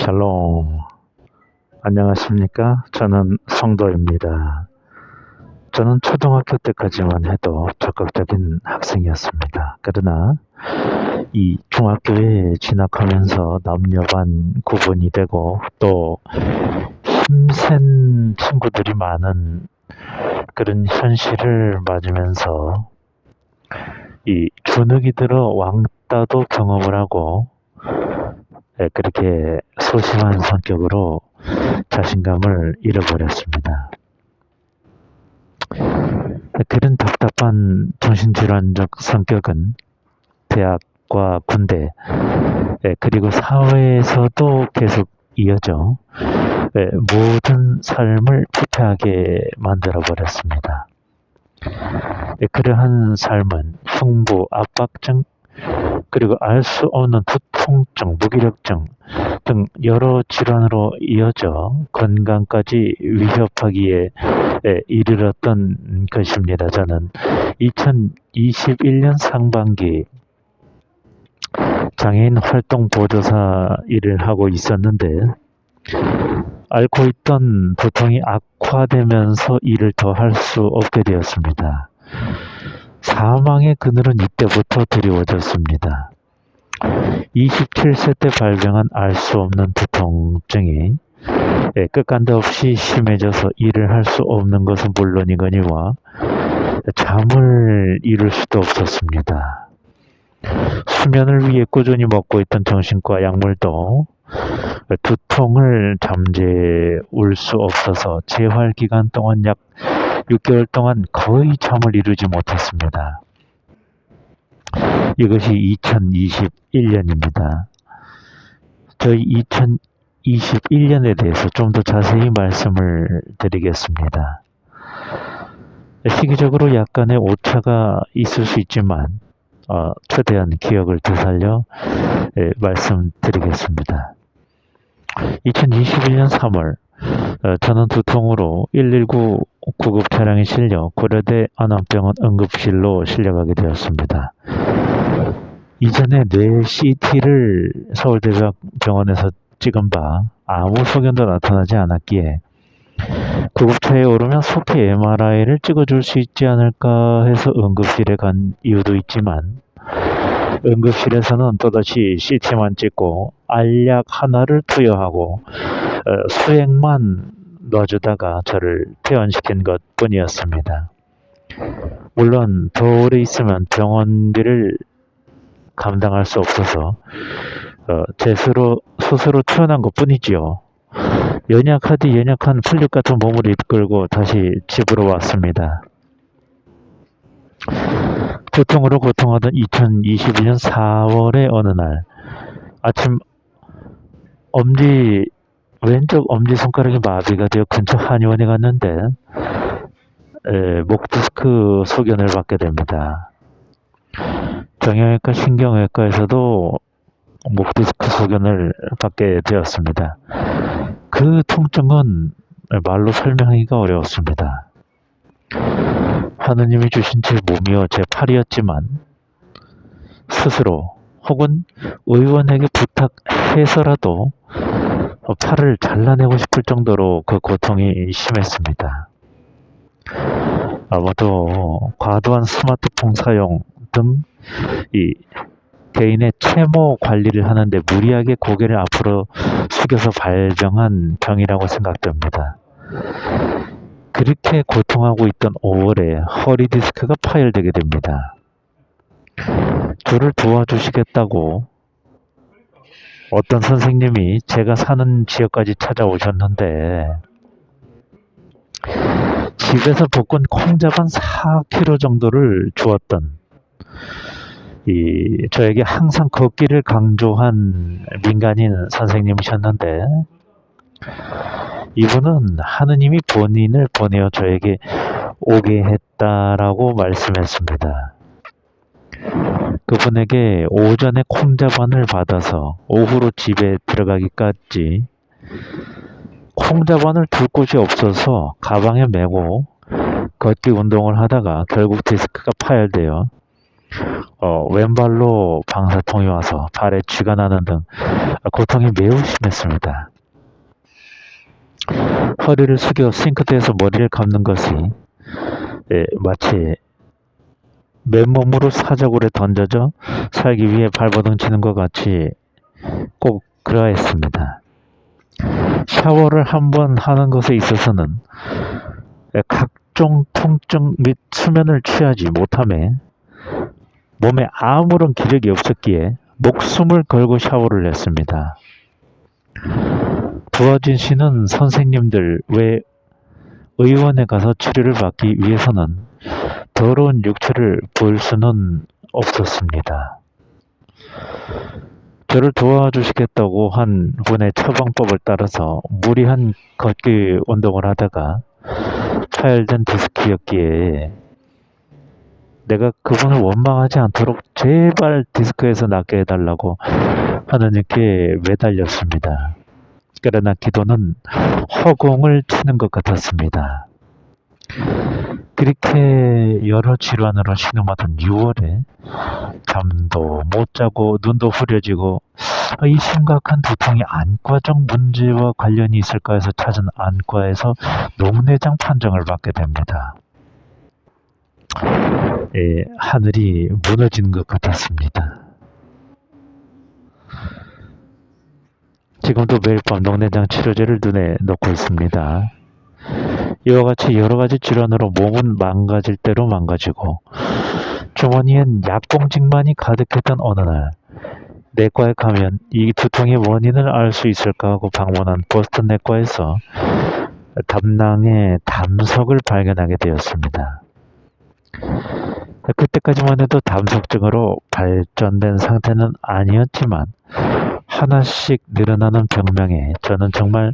샬롬. 안녕하십니까? 저는 성도입니다. 저는 초등학교 때까지만 해도 적극적인 학생이었습니다. 그러나 이 중학교에 진학하면서 남녀반 구분이 되고 또 힘센 친구들이 많은 그런 현실을 맞으면서 이 주눅이 들어 왕따도 경험을 하고 그렇게 소심한 성격으로 자신감을 잃어버렸습니다. 그런 답답한 정신질환적 성격은 대학과 군대 그리고 사회에서도 계속 이어져 모든 삶을 피폐하게 만들어버렸습니다. 그러한 삶은 흉부, 압박증, 그리고 알 수 없는 두통증, 무기력증 등 여러 질환으로 이어져 건강까지 위협하기에 이르렀던 것입니다. 저는 2021년 상반기 장애인 활동 보조사 일을 하고 있었는데 앓고 있던 두통이 악화되면서 일을 더 할 수 없게 되었습니다. 사망의 그늘은 이때부터 드리워졌습니다. 27세 때 발병한 알 수 없는 두통증이 끝간데 없이 심해져서 일을 할 수 없는 것은 물론이거니와 잠을 이룰 수도 없었습니다. 수면을 위해 꾸준히 먹고 있던 정신과 약물도 두통을 잠재울 수 없어서 재활 기간 동안 약 6개월 동안 거의 잠을 이루지 못했습니다. 이것이 2021년입니다. 저희 2021년에 대해서 좀 더 자세히 말씀을 드리겠습니다. 시기적으로 약간의 오차가 있을 수 있지만 최대한 기억을 되살려 말씀드리겠습니다. 2021년 3월 저는 두통으로 119 구급 차량에 실려 고려대 안암병원 응급실로 실려가게 되었습니다. 이전에 뇌 CT를 서울대병원에서 찍은 바 아무 소견도 나타나지 않았기에 구급차에 오르면 속히 MRI를 찍어줄 수 있지 않을까 해서 응급실에 간 이유도 있지만 응급실에서는 또다시 CT만 찍고 알약 하나를 투여하고 수액만 놔주다가 저를 퇴원시킨 것 뿐이었습니다. 물론 더 오래 있으면 병원비를 감당할 수 없어서 제 스스로 퇴원한 것 뿐이지요. 연약하디 연약한 풀잎 같은 몸을 이끌고 다시 집으로 왔습니다. 두통으로 고통하던 2021년 4월의 어느 날 아침 왼쪽 엄지손가락이 마비가 되어 근처 한의원에 갔는데 목 디스크 소견을 받게 됩니다. 정형외과, 신경외과에서도 목 디스크 소견을 받게 되었습니다. 그 통증은 말로 설명하기가 어려웠습니다. 하느님이 주신 제 몸이요 제 팔이었지만 스스로 혹은 의원에게 부탁해서라도 팔을 잘라내고 싶을 정도로 그 고통이 심했습니다. 아마도 과도한 스마트폰 사용 등 이 개인의 채모 관리를 하는데 무리하게 고개를 앞으로 숙여서 발병한 병이라고 생각됩니다. 그렇게 고통하고 있던 5월에 허리 디스크가 파열되게 됩니다. 저를 도와주시겠다고 어떤 선생님이 제가 사는 지역까지 찾아오셨는데 집에서 볶은 콩잡 한 4kg 정도를 주었던 저에게 항상 걷기를 강조한 민간인 선생님이셨는데 이분은 하느님이 본인을 보내어 저에게 오게 했다라고 말씀했습니다. 그분에게 오전에 콩자반을 받아서 오후로 집에 들어가기까지 콩자반을 둘 곳이 없어서 가방에 메고 걷기 운동을 하다가 결국 디스크가 파열되어 왼발로 방사통이 와서 발에 쥐가 나는 등 고통이 매우 심했습니다. 허리를 숙여 싱크대에서 머리를 감는 것이 마치 맨몸으로 사자굴에 던져져 살기 위해 발버둥 치는 것 같이 꼭 그러했습니다. 샤워를 한번 하는 것에 있어서는 각종 통증 및 수면을 취하지 못함에 몸에 아무런 기력이 없었기에 목숨을 걸고 샤워를 했습니다. 도와준 씨는 선생님들 외 의원에 가서 치료를 받기 위해서는 더러운 육체를 보일 수는 없었습니다. 저를 도와주시겠다고 한 분의 처방법을 따라서 무리한 걷기 운동을 하다가 파열된 디스크였기에 내가 그분을 원망하지 않도록 제발 디스크에서 낫게 해달라고 하느님께 매달렸습니다. 그러나 기도는 허공을 치는 것 같았습니다. 그렇게 여러 질환으로 신음하던 6월에 잠도 못 자고 눈도 흐려지고 이 심각한 두통이 안과적 문제와 관련이 있을까 해서 찾은 안과에서 녹내장 판정을 받게 됩니다. 하늘이 무너지는 것 같았습니다. 지금도 매일 밤 녹내장 치료제를 눈에 넣고 있습니다. 이와 같이 여러 가지 질환으로 몸은 망가질 대로 망가지고 주머니엔 약봉직만이 가득했던 어느 날 내과에 가면 이 두통의 원인을 알 수 있을까 하고 방문한 보스턴 내과에서 담낭에 담석을 발견하게 되었습니다. 그때까지만 해도 담석증으로 발전된 상태는 아니었지만 하나씩 늘어나는 병명에 저는 정말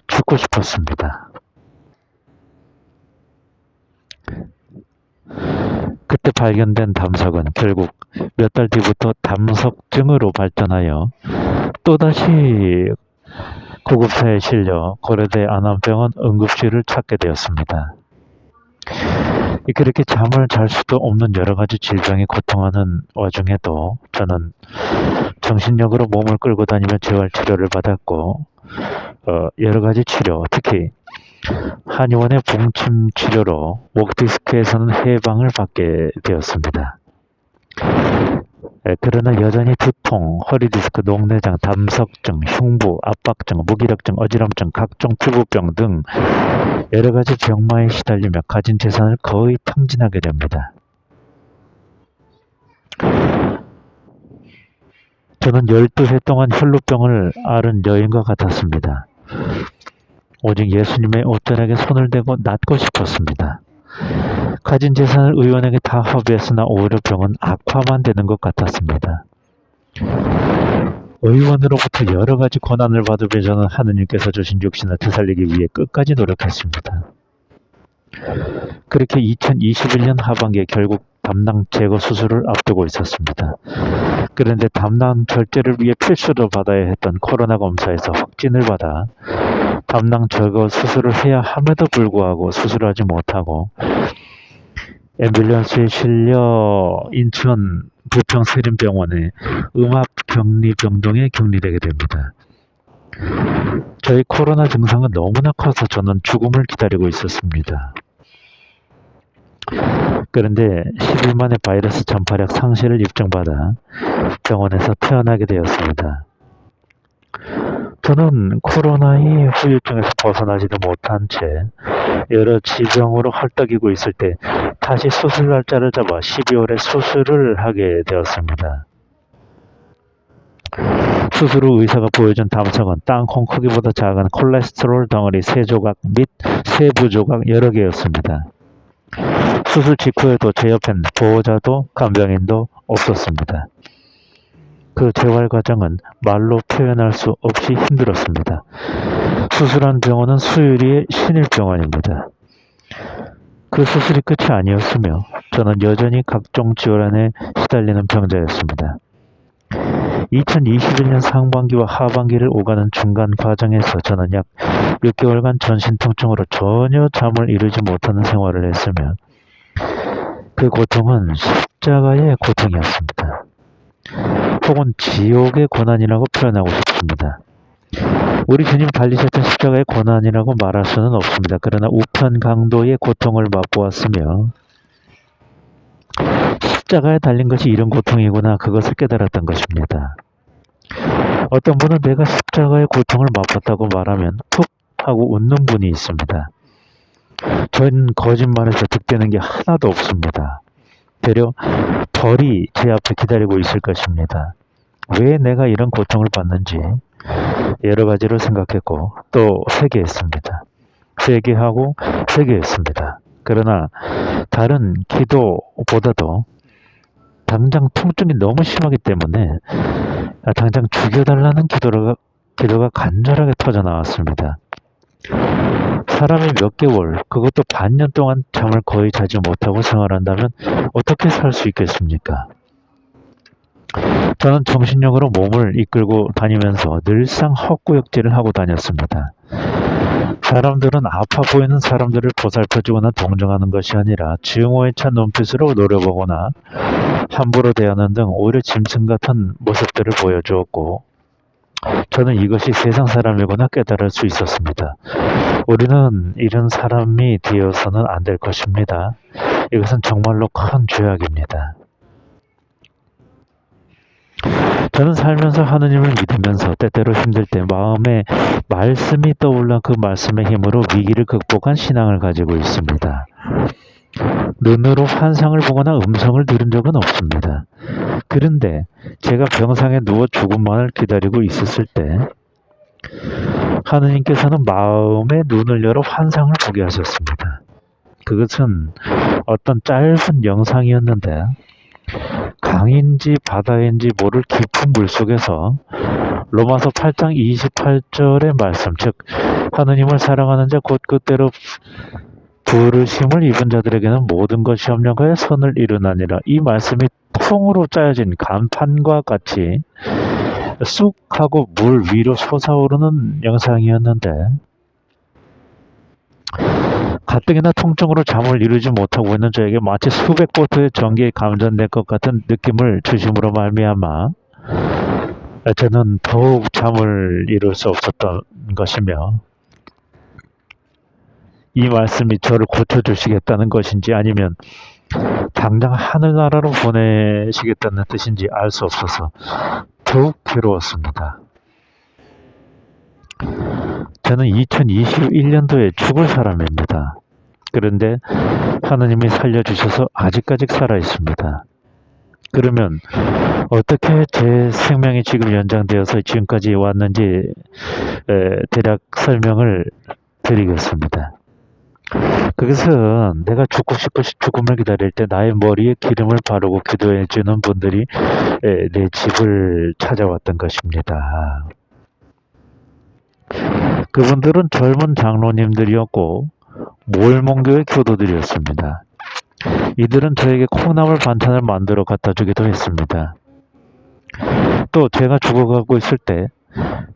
죽고 싶었습니다. 그때 발견된 담석은 결국 몇 달 뒤부터 담석증으로 발전하여 또다시 구급차에 실려 고려대 안암병원 응급실을 찾게 되었습니다. 그렇게 잠을 잘 수도 없는 여러 가지 질병에 고통하는 와중에도 저는 정신력으로 몸을 끌고 다니며 재활치료를 받았고 여러 가지 치료, 특히 한의원의 봉침 치료로 옥디스크에서는 해방을 받게 되었습니다. 그러나 여전히 두통, 허리디스크, 녹내장, 담석증, 흉부, 압박증, 무기력증, 어지럼증, 각종 피부병 등 여러 가지 병마에 시달리며 가진 재산을 거의 탕진하게 됩니다. 저는 12해 동안 혈루병을 앓은 여인과 같았습니다. 오직 예수님의 옷자락에 손을 대고 낫고 싶었습니다. 가진 재산을 의원에게 다 허비했으나 오히려 병은 악화만 되는 것 같았습니다. 의원으로부터 여러 가지 고난을 받으며 저는 하느님께서 주신 육신을 되살리기 위해 끝까지 노력했습니다. 그렇게 2021년 하반기에 결국 담낭 제거 수술을 앞두고 있었습니다. 그런데 담낭 절제를 위해 필수로 받아야 했던 코로나 검사에서 확진을 받아 담낭 제거 수술을 해야 함에도 불구하고 수술하지 못하고 앰뷸런스에 실려 인천 부평 세림병원에 음압격리병동에 격리되게 됩니다. 저희 코로나 증상은 너무나 커서 저는 죽음을 기다리고 있었습니다. 그런데 10일 만에 바이러스 전파력 상실을 입증받아 병원에서 퇴원하게 되었습니다. 저는 코로나의 후유증에서 벗어나지도 못한 채 여러 지병으로 헐떡이고 있을 때 다시 수술 날짜를 잡아 12월에 수술을 하게 되었습니다. 수술 후 의사가 보여준 담석은 땅콩 크기보다 작은 콜레스테롤 덩어리 3조각 및 세부 조각 여러 개였습니다. 수술 직후에도 제 옆엔 보호자도 간병인도 없었습니다. 그 재활 과정은 말로 표현할 수 없이 힘들었습니다. 수술한 병원은 수유리의 신일병원입니다. 그 수술이 끝이 아니었으며 저는 여전히 각종 질환에 시달리는 병자였습니다. 2021년 상반기와 하반기를 오가는 중간 과정에서 저는 약 6개월간 전신 통증으로 전혀 잠을 이루지 못하는 생활을 했으며 그 고통은 십자가의 고통이었습니다. 혹은 지옥의 고난이라고 표현하고 싶습니다. 우리 주님 달리셨던 십자가의 고난이라고 말할 수는 없습니다. 그러나 우편 강도의 고통을 맛보았으며 십자가에 달린 것이 이런 고통이구나, 그것을 깨달았던 것입니다. 어떤 분은 내가 십자가의 고통을 맛봤다고 말하면 툭 하고 웃는 분이 있습니다. 전 거짓말에서 득되는 게 하나도 없습니다. 되려 벌이 제 앞에 기다리고 있을 것입니다. 왜 내가 이런 고통을 받는지 여러 가지로 생각했고 또 회개했습니다. 회개했습니다. 그러나 다른 기도보다도 당장 통증이 너무 심하기 때문에 당장 죽여달라는 기도가 간절하게 터져 나왔습니다. 사람이 몇 개월, 그것도 반년 동안 잠을 거의 자지 못하고 생활한다면 어떻게 살 수 있겠습니까? 저는 정신력으로 몸을 이끌고 다니면서 늘상 헛구역질을 하고 다녔습니다. 사람들은 아파 보이는 사람들을 보살펴주거나 동정하는 것이 아니라 증오에 찬 눈빛으로 노려보거나 함부로 대하는 등 오히려 짐승 같은 모습들을 보여주었고, 저는 이것이 세상 사람이거나 깨달을 수 있었습니다. 우리는 이런 사람이 되어서는 안 될 것입니다. 이것은 정말로 큰 죄악입니다. 저는 살면서 하느님을 믿으면서 때때로 힘들 때 마음에 말씀이 떠올라 그 말씀의 힘으로 위기를 극복한 신앙을 가지고 있습니다. 눈으로 환상을 보거나 음성을 들은 적은 없습니다. 그런데 제가 병상에 누워 죽음만을 기다리고 있었을 때 하느님께서는 마음의 눈을 열어 환상을 보게 하셨습니다. 그것은 어떤 짧은 영상이었는데 강인지 바다인지 모를 깊은 물속에서 로마서 8장 28절의 말씀, 즉 하느님을 사랑하는 자 곧 그때로 부르심을 입은 자들에게는 모든 것이 협력하여 선을 이루나니라. 이 말씀이 통으로 짜여진 간판과 같이 쑥 하고 물 위로 솟아오르는 영상이었는데 가뜩이나 통증으로 잠을 이루지 못하고 있는 저에게 마치 수백 볼트의 전기에 감전될 것 같은 느낌을 주심으로 말미암아 저는 더욱 잠을 이룰 수 없었던 것이며, 이 말씀이 저를 고쳐주시겠다는 것인지 아니면 당장 하늘나라로 보내시겠다는 뜻인지 알 수 없어서 더욱 괴로웠습니다. 저는 2021년도에 죽을 사람입니다. 그런데 하느님이 살려주셔서 아직까지 살아있습니다. 그러면 어떻게 제 생명이 지금 연장되어서 지금까지 왔는지 대략 설명을 드리겠습니다. 그것은 내가 죽고 싶고 죽음을 기다릴 때 나의 머리에 기름을 바르고 기도해 주는 분들이 내 집을 찾아왔던 것입니다. 그분들은 젊은 장로님들이었고 몰몬교의 교도들이었습니다. 이들은 저에게 콩나물 반찬을 만들어 갖다 주기도 했습니다. 또 제가 죽어가고 있을 때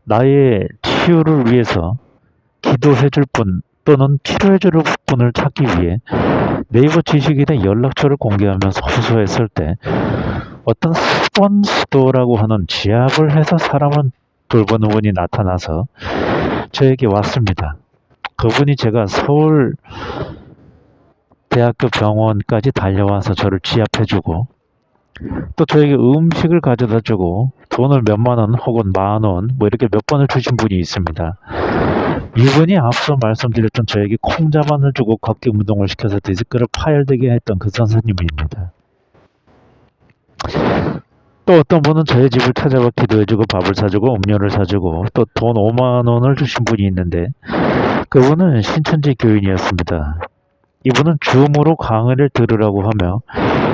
나의 치유를 위해서 기도해 줄 분 또는 치료해 줄 분을 찾기 위해 네이버 지식인의 연락처를 공개하면서 호소했을 때 어떤 스폰스도라고 하는 지압을 해서 사람을 돌보는 분이 나타나서 저에게 왔습니다. 그분이 제가 서울 대학교 병원까지 달려와서 저를 지압해주고 또 저에게 음식을 가져다 주고 돈을 몇만 원 혹은 만 원 뭐 이렇게 몇 번을 주신 분이 있습니다. 이분이 앞서 말씀드렸던 저에게 콩자반을 주고 걷기 운동을 시켜서 디스크를 파열되게 했던 그 선생님입니다. 또 어떤 분은 저의 집을 찾아와 기도해주고 밥을 사주고 음료를 사주고 또 돈 5만 원을 주신 분이 있는데 그분은 신천지 교인이었습니다. 이분은 줌으로 강의를 들으라고 하며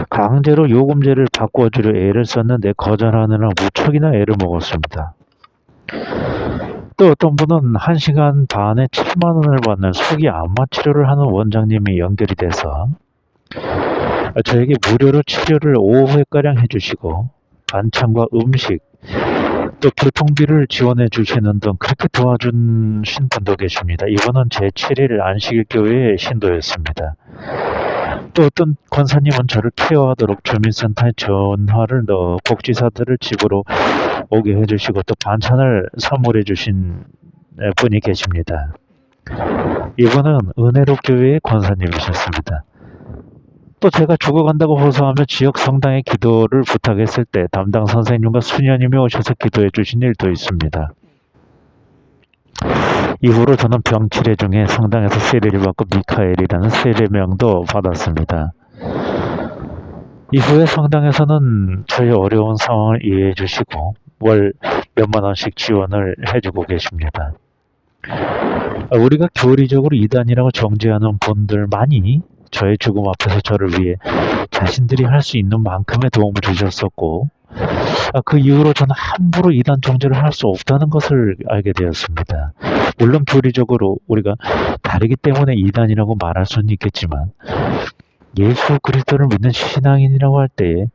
강제로 요금제를 바꿔주려 애를 썼는데 거절하느라 무척이나 애를 먹었습니다. 또 어떤 분은 1시간 반에 7만 원을 받는 소기 안마 치료를 하는 원장님이 연결이 돼서 저에게 무료로 치료를 5회가량 해주시고 반찬과 음식 또 교통비를 지원해 주시는 등 그렇게 도와준 신분도 계십니다. 이분은 제7일 안식일교회의 신도였습니다. 또 어떤 권사님은 저를 케어하도록 주민센터에 전화를 넣어 복지사들을 집으로 오게 해주시고 또 반찬을 선물해 주신 분이 계십니다. 이분은 은혜로 교회의 권사님이셨습니다. 또 제가 죽어간다고 호소하며 지역 성당에 기도를 부탁했을 때 담당 선생님과 수녀님이 오셔서 기도해 주신 일도 있습니다. 이후로 저는 병치레 중에 성당에서 세례를 받고 미카엘이라는 세례명도 받았습니다. 이후에 성당에서는 저의 어려운 상황을 이해해 주시고 월 몇만 원씩 지원을 해주고 계십니다. 우리가 교리적으로 이단이라고 정죄하는 분들 많이 저의 죽음 앞에서 저를 위해 자신들이 할 수 있는 만큼의 도움을 주셨었고 그 이후로 저는 함부로 이단 정죄를 할 수 없다는 것을 알게 되었습니다. 물론 교리적으로 우리가 다르기 때문에 이단이라고 말할 수는 있겠지만 예수 그리스도를 믿는 신앙인이라고 할 때에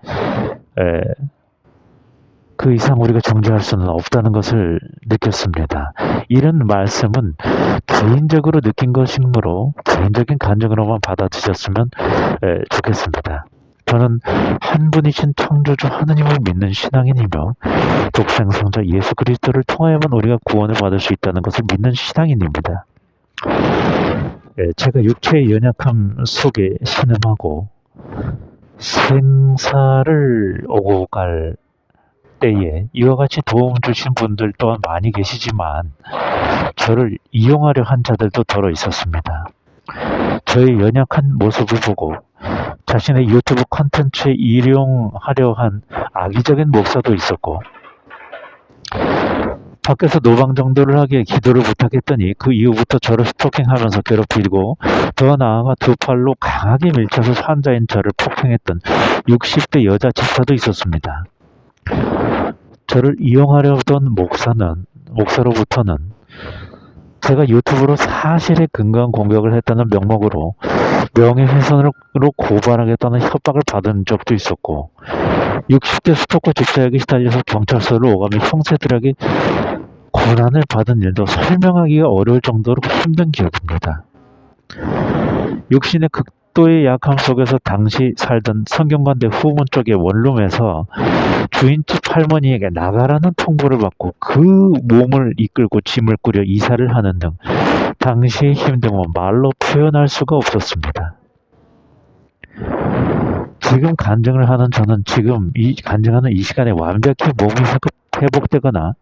그 이상 우리가 정죄할 수는 없다는 것을 느꼈습니다. 이런 말씀은 개인적으로 느낀 것이므로 개인적인 감정으로만 받아들였으면 좋겠습니다. 저는 한 분이신 창조주 하느님을 믿는 신앙인이며 독생성자 예수 그리스도를 통하여만 우리가 구원을 받을 수 있다는 것을 믿는 신앙인입니다. 제가 육체의 연약함 속에 신음하고 생사를 오고 갈 때에 이와 같이 도움 주신 분들 또한 많이 계시지만 저를 이용하려 한 자들도 더러 있었습니다. 저의 연약한 모습을 보고 자신의 유튜브 콘텐츠에 이용하려 한 악의적인 목사도 있었고 밖에서 노방정도를 하기에 기도를 부탁했더니 그 이후부터 저를 스토킹하면서 괴롭히고 더 나아가 두 팔로 강하게 밀쳐서 환자인 저를 폭행했던 60대 여자 집사도 있었습니다. 저를 이용하려던 목사로부터는 제가 유튜브로 사실에 근거한 공격을 했다는 명목으로 명예훼손으로 고발하겠다는 협박을 받은 적도 있었고 60대 스토커 집사에게 시달려서 경찰서로 오가며 형제들에게 고난을 받은 일도 설명하기가 어려울 정도로 힘든 기억입니다. 육신의 극도의 약함 속에서 당시 살던 성균관대 후문 쪽의 원룸에서 주인집 할머니에게 나가라는 통보를 받고 그 몸을 이끌고 짐을 꾸려 이사를 하는 등 당시의 힘듦은 말로 표현할 수가 없었습니다. 지금 간증을 하는 저는 지금 간증하는 이 시간에 완벽히 몸이 회복되거나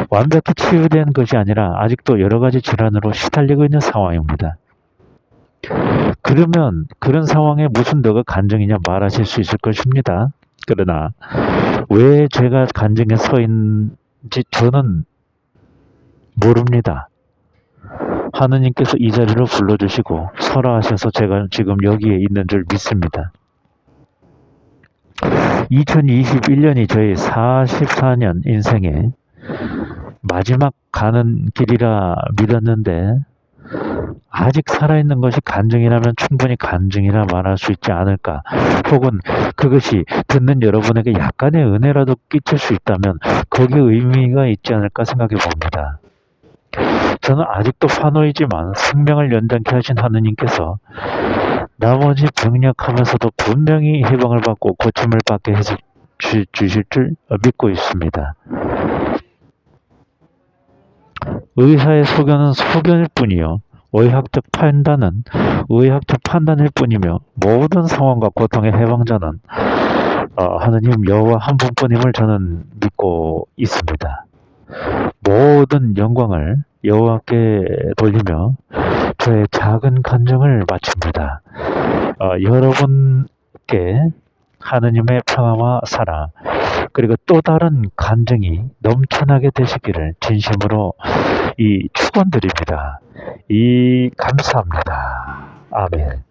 완벽히 치유된 것이 아니라 아직도 여러 가지 질환으로 시달리고 있는 상황입니다. 그러면 그런 상황에 무슨 너가 간증이냐 말하실 수 있을 것입니다. 그러나 왜 제가 간증에 서 있는지 저는 모릅니다. 하느님께서 이 자리로 불러주시고 설하하셔서 제가 지금 여기에 있는 줄 믿습니다. 2021년이 저의 44년 인생의 마지막 가는 길이라 믿었는데 아직 살아있는 것이 간증이라면 충분히 간증이라 말할 수 있지 않을까, 혹은 그것이 듣는 여러분에게 약간의 은혜라도 끼칠 수 있다면 거기에 의미가 있지 않을까 생각해 봅니다. 저는 아직도 환호이지만 생명을 연장케 하신 하느님께서 나머지 병력하면서도 분명히 해방을 받고 고침을 받게 해 주실 줄 믿고 있습니다. 의사의 소견은 소견일 뿐이요 의학적 판단은 의학적 판단일 뿐이며 모든 상황과 고통의 해방자는 하느님 여호와 한 분뿐임을 저는 믿고 있습니다. 모든 영광을 여호와께 돌리며 저의 작은 간증을 마칩니다. 여러분께 하느님의 평화와 사랑 그리고 또 다른 간증이 넘쳐나게 되시기를 진심으로 축원드립니다. 감사합니다. 아멘.